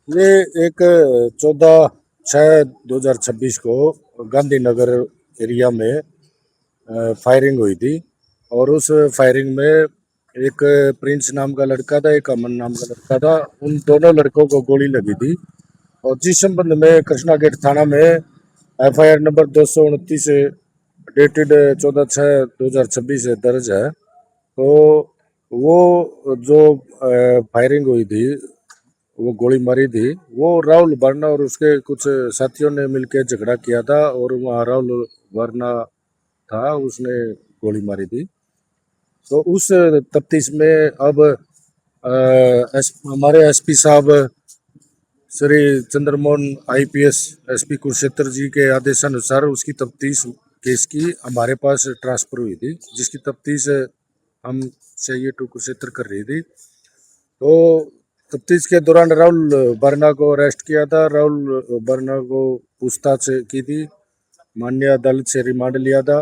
ये एक 14/6/2026 को गांधीनगर एरिया में फायरिंग हुई थी। और उस फायरिंग में एक प्रिंस नाम का लड़का था, एक अमन नाम का लड़का था। उन दोनों लड़कों को गोली लगी थी। और जिस संबंध में कृष्णा गेट थाना में एफआईआर नंबर 229 डेटेड 14/6/2026 दर्ज है। तो वो जो फायरिंग हुई थी, वो गोली मारी थी, वो राहुल वर्मा और उसके कुछ साथियों ने मिलकर झगड़ा किया था। और वहाँ राहुल वर्मा था, उसने गोली मारी थी। तो उस तफ्तीश में अब हमारे एसपी साहब श्री चंद्रमोहन आईपीएस एसपी कुरुक्षेत्र जी के आदेशानुसार उसकी तफ्तीश केस की हमारे पास ट्रांसफर हुई थी, जिसकी तफ्तीश हम चाहिए टू कुरुक्षेत्र कर रही थी। तो तफ्तीश के दौरान राहुल वर्मा को अरेस्ट किया था। राहुल वर्मा को पूछताछ की थी, माननीय अदालत से रिमांड लिया था।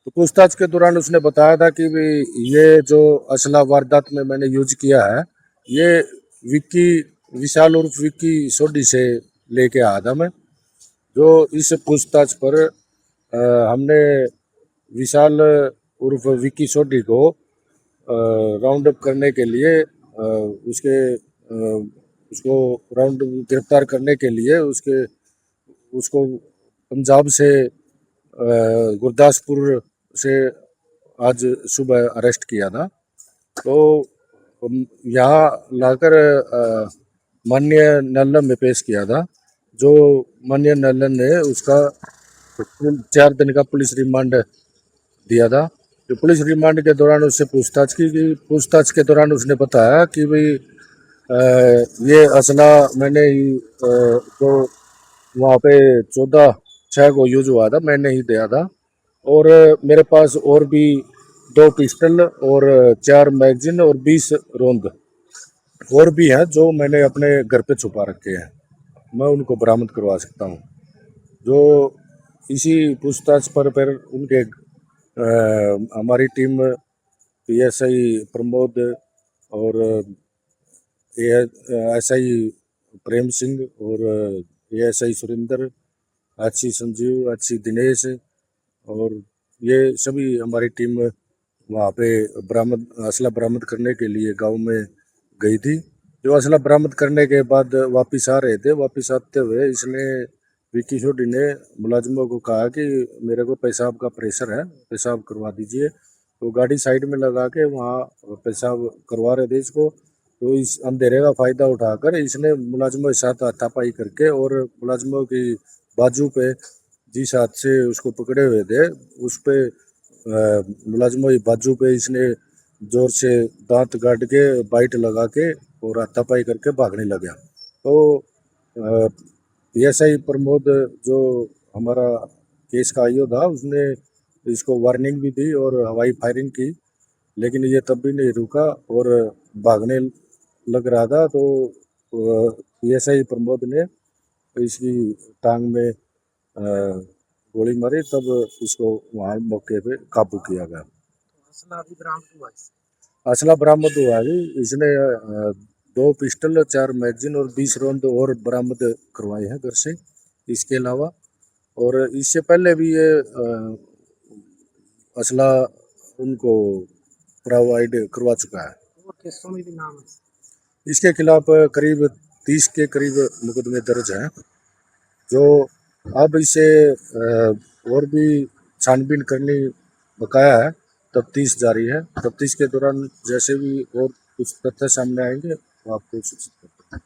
तो पूछताछ के दौरान उसने बताया था कि भी ये जो असला वारदात में मैंने यूज किया है, ये विक्की विशाल उर्फ विक्की सोडी से लेके आया था मैं। जो इस पूछताछ पर हमने विशाल उर्फ विक्की सोडी को राउंड अप करने के लिए उसको राउंड गिरफ्तार करने के लिए उसको पंजाब से गुरदासपुर से आज सुबह अरेस्ट किया था। तो यहाँ लाकर माननीय न्यायालय में पेश किया था। जो माननीय न्यायालय ने उसका 4 दिन का पुलिस रिमांड दिया था। तो पुलिस रिमांड के दौरान उससे पूछताछ की गई। पूछताछ के दौरान उसने बताया कि भाई ये असला मैंने ही जो वहाँ पे 14/6 को यूज हुआ था, मैंने ही दिया था। और मेरे पास और भी 2 पिस्टल और 4 मैगजीन और 20 रोंद और भी हैं, जो मैंने अपने घर पे छुपा रखे हैं। मैं उनको बरामद करवा सकता हूँ। जो इसी पूछताछ पर फिर उनके हमारी टीम पीएसआई प्रमोद और एएसआई प्रेम सिंह और ASI Surendra, HC Sanjeev, HC Dinesh और ये सभी हमारी टीम वहाँ पे असला बरामद करने के लिए गांव में गई थी। जो असला बरामद करने के बाद वापस आ रहे थे, वापस आते हुए इसने विक्की सोडी ने मुलाजिमों को कहा कि मेरे को पेशाब का प्रेशर है, पेशाब करवा दीजिए। तो गाड़ी साइड में लगा के वहाँ पेशाब करवा रहे थे इसको। तो इस अंधेरे का फायदा उठाकर इसने मुलाजिमों के साथ हाथापाई करके और मुलाजिमों की बाजू पे जिस हाथ से उसको पकड़े हुए थे, उस पे मुलाजिमों की बाजू पे इसने जोर से दांत काट के बाइट लगा के और हाथापाई करके भागने लगा। तो पीएसआई प्रमोद जो हमारा केस का आईओ था, उसने इसको वार्निंग भी दी और हवाई फायरिंग की, लेकिन ये तब भी नहीं रुका और भागने लग रहा था। तो पीएसआई प्रमोद ने इसकी टांग में गोली मारी, तब इसको वहाँ मौके पे काबू किया गया। असला बरामद हुआ है। इसने 2 पिस्टल, 4 मैगजीन और 20 राउंड और बरामद करवाए हैं घर से। इसके अलावा और इससे पहले भी ये असला उनको प्रोवाइड करवा चुका है। और केसों में भी नाम है। इसके खिलाफ करीब 30 के करीब मुकदमे दर्ज हैं। जो अब इसे और भी छानबीन करनी बकाया है, तफ्तीश जारी है। तफ्तीश के दौरान जैसे भी और कुछ तथ्य सामने आएंगे तो आपको सूचित करते हैं।